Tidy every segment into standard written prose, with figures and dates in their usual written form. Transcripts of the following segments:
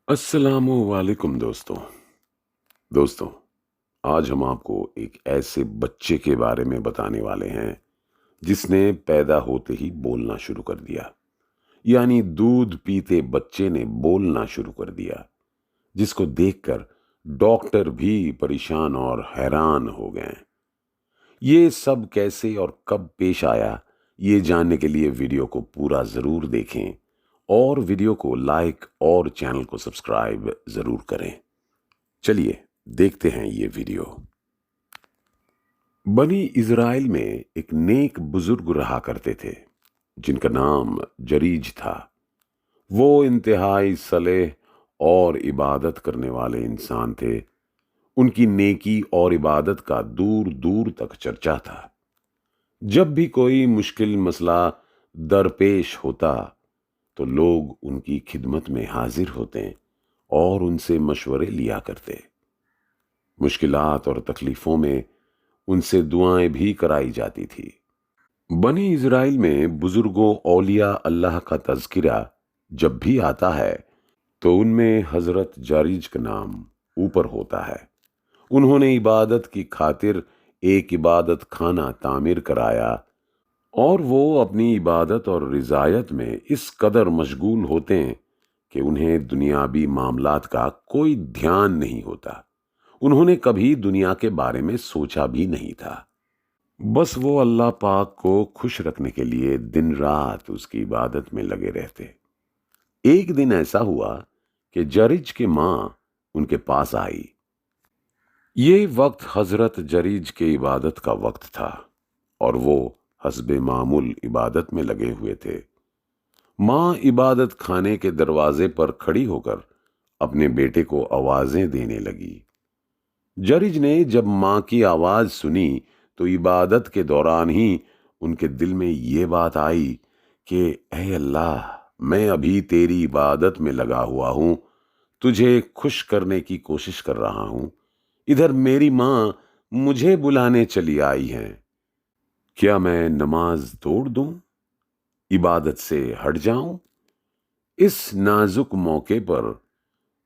السلام علیکم دوستوں آج ہم آپ کو ایک ایسے بچے کے بارے میں بتانے والے ہیں جس نے پیدا ہوتے ہی بولنا شروع کر دیا، یعنی دودھ پیتے بچے نے بولنا شروع کر دیا، جس کو دیکھ کر ڈاکٹر بھی پریشان اور حیران ہو گئے۔ یہ سب کیسے اور کب پیش آیا، یہ جاننے کے لیے ویڈیو کو پورا ضرور دیکھیں اور ویڈیو کو لائک اور چینل کو سبسکرائب ضرور کریں۔ چلیے دیکھتے ہیں یہ ویڈیو۔ بنی اسرائیل میں ایک نیک بزرگ رہا کرتے تھے جن کا نام جریج تھا۔ وہ انتہائی صالح اور عبادت کرنے والے انسان تھے۔ ان کی نیکی اور عبادت کا دور دور تک چرچا تھا۔ جب بھی کوئی مشکل مسئلہ درپیش ہوتا تو لوگ ان کی خدمت میں حاضر ہوتے اور ان سے مشورے لیا کرتے۔ مشکلات اور تکلیفوں میں ان سے دعائیں بھی کرائی جاتی تھی۔ بنی اسرائیل میں بزرگوں اولیاء اللہ کا تذکرہ جب بھی آتا ہے تو ان میں حضرت جریج کا نام اوپر ہوتا ہے۔ انہوں نے عبادت کی خاطر ایک عبادت خانہ تعمیر کرایا اور وہ اپنی عبادت اور رضایت میں اس قدر مشغول ہوتے ہیں کہ انہیں دنیاوی معاملات کا کوئی دھیان نہیں ہوتا۔ انہوں نے کبھی دنیا کے بارے میں سوچا بھی نہیں تھا۔ بس وہ اللہ پاک کو خوش رکھنے کے لیے دن رات اس کی عبادت میں لگے رہتے۔ ایک دن ایسا ہوا کہ جریج کی ماں ان کے پاس آئی۔ یہ وقت حضرت جریج کے عبادت کا وقت تھا اور وہ حسب معمول عبادت میں لگے ہوئے تھے۔ ماں عبادت خانے کے دروازے پر کھڑی ہو کر اپنے بیٹے کو آوازیں دینے لگی۔ جریج نے جب ماں کی آواز سنی تو عبادت کے دوران ہی ان کے دل میں یہ بات آئی کہ اے اللہ، میں ابھی تیری عبادت میں لگا ہوا ہوں، تجھے خوش کرنے کی کوشش کر رہا ہوں، ادھر میری ماں مجھے بلانے چلی آئی ہیں۔ کیا میں نماز توڑ دوں، عبادت سے ہٹ جاؤں؟ اس نازک موقع پر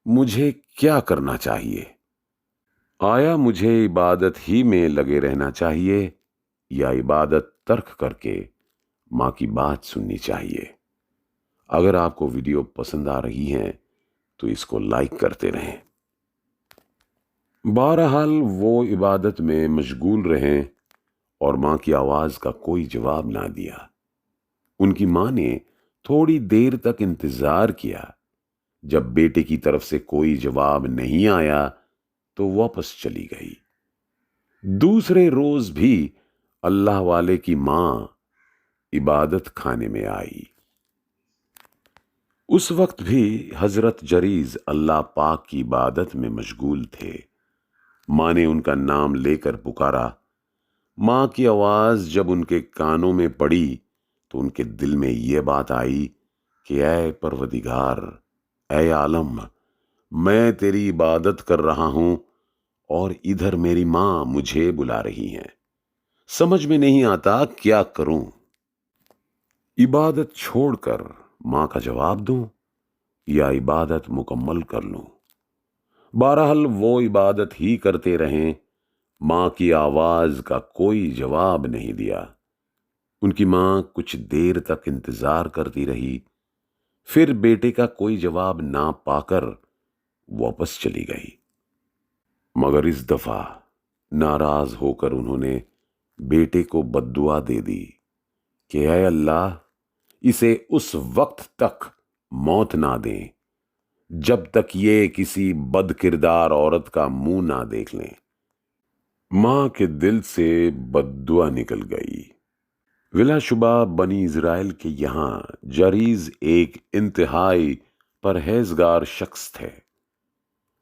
مجھے کیا کرنا چاہیے؟ آیا مجھے عبادت ہی میں لگے رہنا چاہیے یا عبادت ترک کر کے ماں کی بات سننی چاہیے؟ اگر آپ کو ویڈیو پسند آ رہی ہے تو اس کو لائک کرتے رہیں۔ بہرحال وہ عبادت میں مشغول رہیں اور ماں کی آواز کا کوئی جواب نہ دیا۔ ان کی ماں نے تھوڑی دیر تک انتظار کیا۔ جب بیٹے کی طرف سے کوئی جواب نہیں آیا تو واپس چلی گئی۔ دوسرے روز بھی اللہ والے کی ماں عبادت خانے میں آئی۔ اس وقت بھی حضرت جریج اللہ پاک کی عبادت میں مشغول تھے۔ ماں نے ان کا نام لے کر پکارا۔ ماں کی آواز جب ان کے کانوں میں پڑی تو ان کے دل میں یہ بات آئی کہ اے پروردگار، اے عالم، میں تیری عبادت کر رہا ہوں اور ادھر میری ماں مجھے بلا رہی ہیں، سمجھ میں نہیں آتا کیا کروں۔ عبادت چھوڑ کر ماں کا جواب دوں یا عبادت مکمل کر لوں؟ بہرحال وہ عبادت ہی کرتے رہیں۔ ماں کی آواز کا کوئی جواب نہیں دیا۔ ان کی ماں کچھ دیر تک انتظار کرتی رہی، پھر بیٹے کا کوئی جواب نہ پا کر واپس چلی گئی۔ مگر اس دفعہ ناراض ہو کر انہوں نے بیٹے کو بد دعا دے دی کہ اے اللہ، اسے اس وقت تک موت نہ دیں جب تک یہ کسی بد کردار عورت کا منہ نہ دیکھ لیں۔ ماں کے دل سے بد دعا نکل گئی۔ بلا شبہ بنی اسرائیل کے یہاں جریج ایک انتہائی پرہیزگار شخص تھے،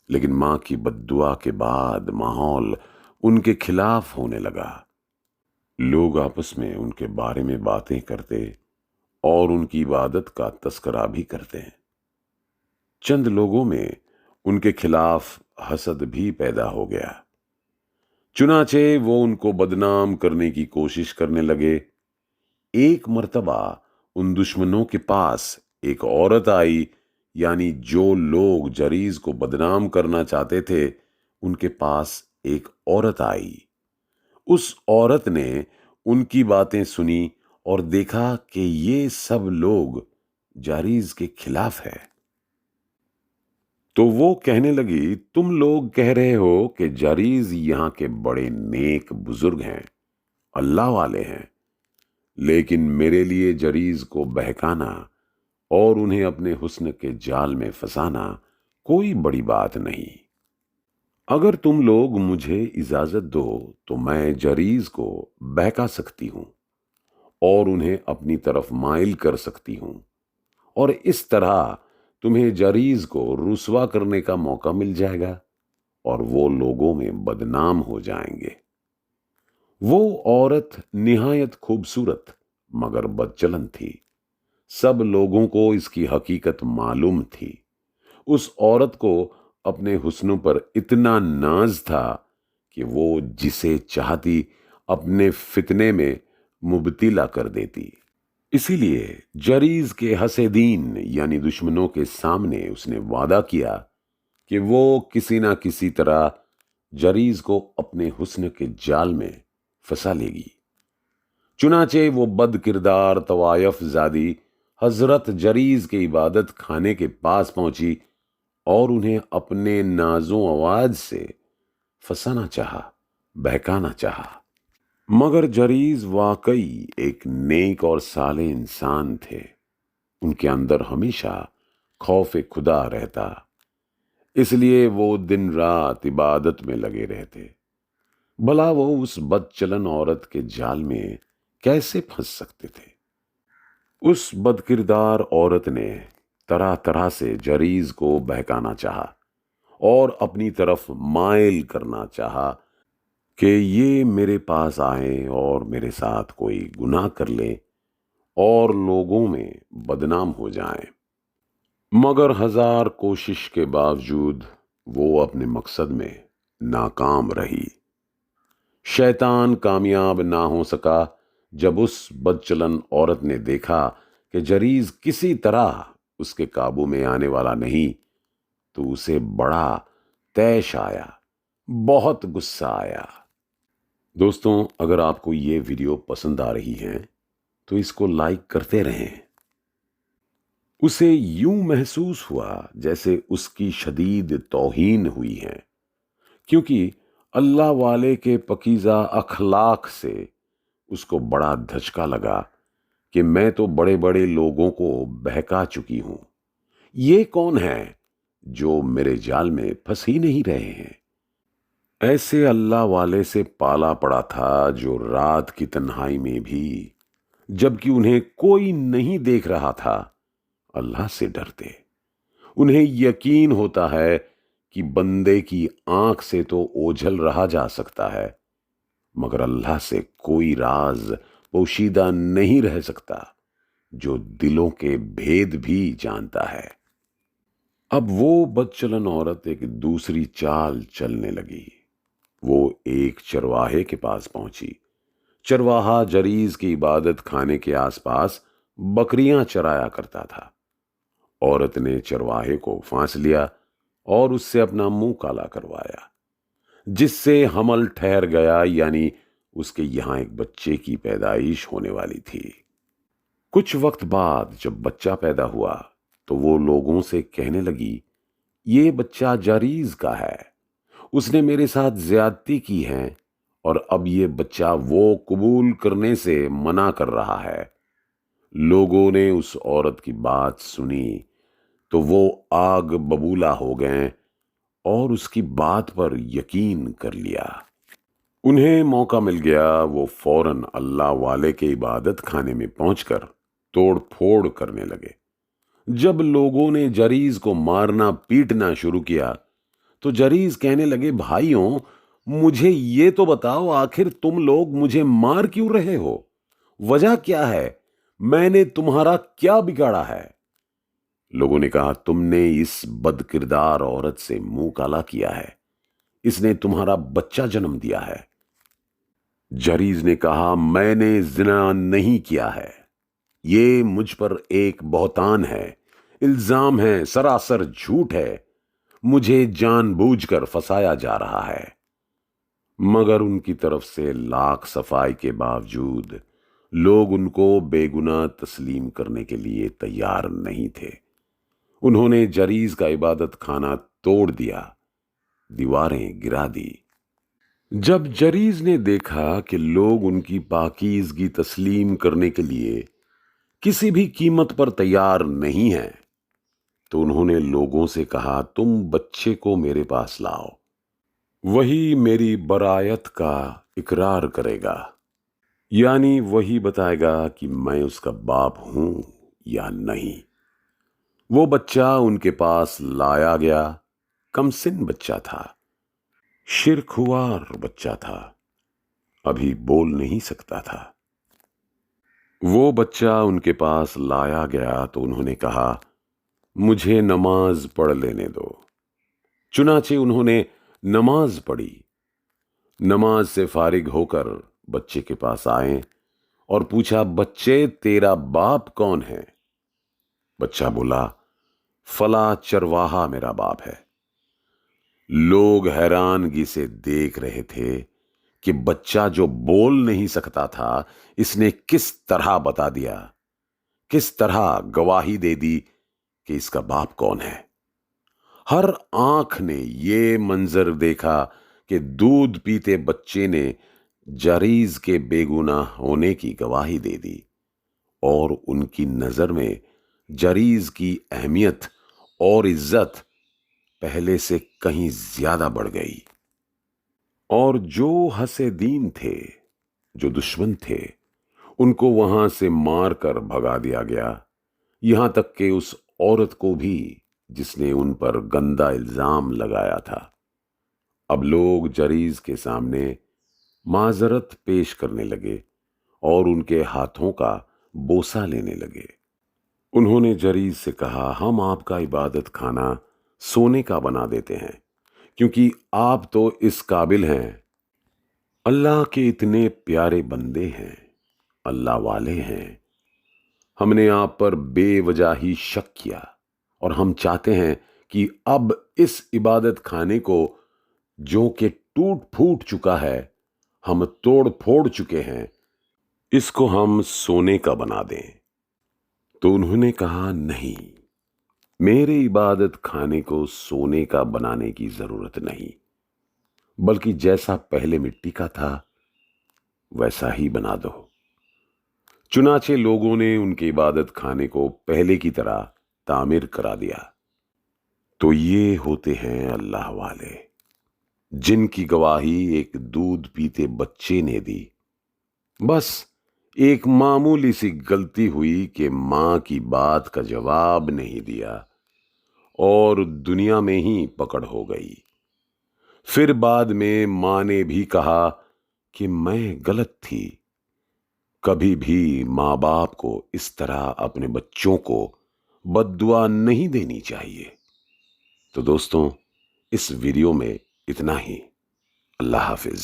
لیکن ماں کی بد دعا کے بعد ماحول ان کے خلاف ہونے لگا۔ لوگ آپس میں ان کے بارے میں باتیں کرتے اور ان کی عبادت کا تذکرہ بھی کرتے ہیں۔ چند لوگوں میں ان کے خلاف حسد بھی پیدا ہو گیا، چنانچہ وہ ان کو بدنام کرنے کی کوشش کرنے لگے۔ ایک مرتبہ ان دشمنوں کے پاس ایک عورت آئی یعنی جو لوگ جریز کو بدنام کرنا چاہتے تھے ان کے پاس ایک عورت آئی۔ اس عورت نے ان کی باتیں سنی اور دیکھا کہ یہ سب لوگ جاریز کے خلاف ہے، تو وہ کہنے لگی، تم لوگ کہہ رہے ہو کہ جاریز یہاں کے بڑے نیک بزرگ ہیں، اللہ والے ہیں، لیکن میرے لیے جریز کو بہکانا اور انہیں اپنے حسن کے جال میں پھنسانا کوئی بڑی بات نہیں۔ اگر تم لوگ مجھے اجازت دو تو میں جریز کو بہکا سکتی ہوں اور انہیں اپنی طرف مائل کر سکتی ہوں، اور اس طرح تمہیں جریز کو رسوا کرنے کا موقع مل جائے گا اور وہ لوگوں میں بدنام ہو جائیں گے۔ وہ عورت نہایت خوبصورت مگر بدچلن تھی۔ سب لوگوں کو اس کی حقیقت معلوم تھی۔ اس عورت کو اپنے حسن پر اتنا ناز تھا کہ وہ جسے چاہتی اپنے فتنے میں مبتلا کر دیتی۔ اسی لیے جریز کے حسدین یعنی دشمنوں کے سامنے اس نے وعدہ کیا کہ وہ کسی نہ کسی طرح جریز کو اپنے حسن کے جال میں پھنسا لے گی۔ چنانچہ وہ بد کردار طوائف زادی حضرت جریز کے عبادت خانے کے پاس پہنچی اور انہیں اپنے نازوں آواز سے پھنسانا چاہا، بہکانا چاہا۔ مگر جریز واقعی ایک نیک اور صالح انسان تھے۔ ان کے اندر ہمیشہ خوف خدا رہتا، اس لیے وہ دن رات عبادت میں لگے رہتے۔ بھلا وہ اس بد چلن عورت کے جال میں کیسے پھنس سکتے تھے؟ اس بد کردار عورت نے طرح طرح سے جریز کو بہکانا چاہا اور اپنی طرف مائل کرنا چاہا کہ یہ میرے پاس آئیں اور میرے ساتھ کوئی گناہ کر لیں اور لوگوں میں بدنام ہو جائیں۔ مگر ہزار کوشش کے باوجود وہ اپنے مقصد میں ناکام رہی۔ شیطان کامیاب نہ ہو سکا۔ جب اس بدچلن عورت نے دیکھا کہ جریز کسی طرح اس کے قابو میں آنے والا نہیں تو اسے بڑا طیش آیا، بہت غصہ آیا۔ دوستوں، اگر آپ کو یہ ویڈیو پسند آ رہی ہے تو اس کو لائک کرتے رہیں۔ اسے یوں محسوس ہوا جیسے اس کی شدید توہین ہوئی ہے، کیونکہ اللہ والے کے پاکیزہ اخلاق سے اس کو بڑا دھچکا لگا کہ میں تو بڑے بڑے لوگوں کو بہکا چکی ہوں، یہ کون ہے جو میرے جال میں پھنس ہی نہیں رہے ہیں؟ ایسے اللہ والے سے پالا پڑا تھا جو رات کی تنہائی میں بھی جبکہ انہیں کوئی نہیں دیکھ رہا تھا اللہ سے ڈرتے۔ انہیں یقین ہوتا ہے کہ بندے کی آنکھ سے تو اوجھل رہا جا سکتا ہے مگر اللہ سے کوئی راز پوشیدہ نہیں رہ سکتا جو دلوں کے بھید بھی جانتا ہے۔ اب وہ بدچلن عورت ایک دوسری چال چلنے لگی۔ وہ ایک چرواہے کے پاس پہنچی۔ چرواہا جریز کی عبادت خانے کے آس پاس بکریاں چرایا کرتا تھا۔ عورت نے چرواہے کو پھانس لیا اور اس سے اپنا منہ کالا کروایا، جس سے حمل ٹھہر گیا، یعنی اس کے یہاں ایک بچے کی پیدائش ہونے والی تھی۔ کچھ وقت بعد جب بچہ پیدا ہوا تو وہ لوگوں سے کہنے لگی، یہ بچہ جریز کا ہے، اس نے میرے ساتھ زیادتی کی ہے اور اب یہ بچہ وہ قبول کرنے سے منع کر رہا ہے۔ لوگوں نے اس عورت کی بات سنی تو وہ آگ ببولا ہو گئے اور اس کی بات پر یقین کر لیا۔ انہیں موقع مل گیا، وہ فوراً اللہ والے کے عبادت خانے میں پہنچ کر توڑ پھوڑ کرنے لگے۔ جب لوگوں نے جریز کو مارنا پیٹنا شروع کیا تو جریز کہنے لگے، بھائیوں مجھے یہ تو بتاؤ، آخر تم لوگ مجھے مار کیوں رہے ہو؟ وجہ کیا ہے؟ میں نے تمہارا کیا بگاڑا ہے؟ لوگوں نے کہا، تم نے اس بد کردار عورت سے منہ کالا کیا ہے، اس نے تمہارا بچہ جنم دیا ہے۔ جریز نے کہا، میں نے زنا نہیں کیا ہے، یہ مجھ پر ایک بہتان ہے، الزام ہے، سراسر جھوٹ ہے، مجھے جان بوجھ کر پھنسایا جا رہا ہے۔ مگر ان کی طرف سے لاکھ صفائی کے باوجود لوگ ان کو بے گناہ تسلیم کرنے کے لیے تیار نہیں تھے۔ انہوں نے جریز کا عبادت خانہ توڑ دیا، دیواریں گرا دی۔ جب جریز نے دیکھا کہ لوگ ان کی پاکیزگی تسلیم کرنے کے لیے کسی بھی قیمت پر تیار نہیں ہیں، تو انہوں نے لوگوں سے کہا، تم بچے کو میرے پاس لاؤ، وہی میری برائت کا اقرار کرے گا، یعنی وہی بتائے گا کہ میں اس کا باپ ہوں یا نہیں۔ وہ بچہ ان کے پاس لایا گیا، کم سن بچہ تھا، شرخوار بچہ تھا، ابھی بول نہیں سکتا تھا۔ وہ بچہ ان کے پاس لایا گیا تو انہوں نے کہا، مجھے نماز پڑھ لینے دو۔ چنانچہ انہوں نے نماز پڑھی۔ نماز سے فارغ ہو کر بچے کے پاس آئے اور پوچھا، بچے تیرا باپ کون ہے؟ بچہ بولا، فلاں چرواہا میرا باپ ہے۔ لوگ حیرانگی سے دیکھ رہے تھے کہ بچہ جو بول نہیں سکتا تھا، اس نے کس طرح بتا دیا، کس طرح گواہی دے دی کہ اس کا باپ کون ہے۔ ہر آنکھ نے یہ منظر دیکھا کہ دودھ پیتے بچے نے جریز کے بے گناہ ہونے کی گواہی دے دی، اور ان کی نظر میں جریز کی اہمیت اور عزت پہلے سے کہیں زیادہ بڑھ گئی۔ اور جو حسدین تھے، جو دشمن تھے، ان کو وہاں سے مار کر بھگا دیا گیا، یہاں تک کہ اس عورت کو بھی جس نے ان پر گندا الزام لگایا تھا۔ اب لوگ جریز کے سامنے معذرت پیش کرنے لگے اور ان کے ہاتھوں کا بوسہ لینے لگے۔ انہوں نے جریز سے کہا، ہم آپ کا عبادت خانہ سونے کا بنا دیتے ہیں، کیونکہ آپ تو اس قابل ہیں۔ اللہ کے اتنے پیارے بندے ہیں، اللہ والے ہیں۔ ہم نے آپ پر بے وجہ ہی شک کیا، اور ہم چاہتے ہیں کہ اب اس عبادت خانے کو، جو کہ ٹوٹ پھوٹ چکا ہے، ہم توڑ پھوڑ چکے ہیں، اس کو ہم سونے کا بنا دیں۔ تو انہوں نے کہا، نہیں، میرے عبادت خانے کو سونے کا بنانے کی ضرورت نہیں، بلکہ جیسا پہلے مٹی کا تھا ویسا ہی بنا دو۔ چنانچہ لوگوں نے ان کے عبادت خانے کو پہلے کی طرح تعمیر کرا دیا۔ تو یہ ہوتے ہیں اللہ والے، جن کی گواہی ایک دودھ پیتے بچے نے دی۔ بس ایک معمولی سی غلطی ہوئی کہ ماں کی بات کا جواب نہیں دیا، اور دنیا میں ہی پکڑ ہو گئی۔ پھر بعد میں ماں نے بھی کہا کہ میں غلط تھی۔ کبھی بھی ماں باپ کو اس طرح اپنے بچوں کو بد دعا نہیں دینی چاہیے۔ تو دوستوں، اس ویڈیو میں اتنا ہی۔ اللہ حافظ۔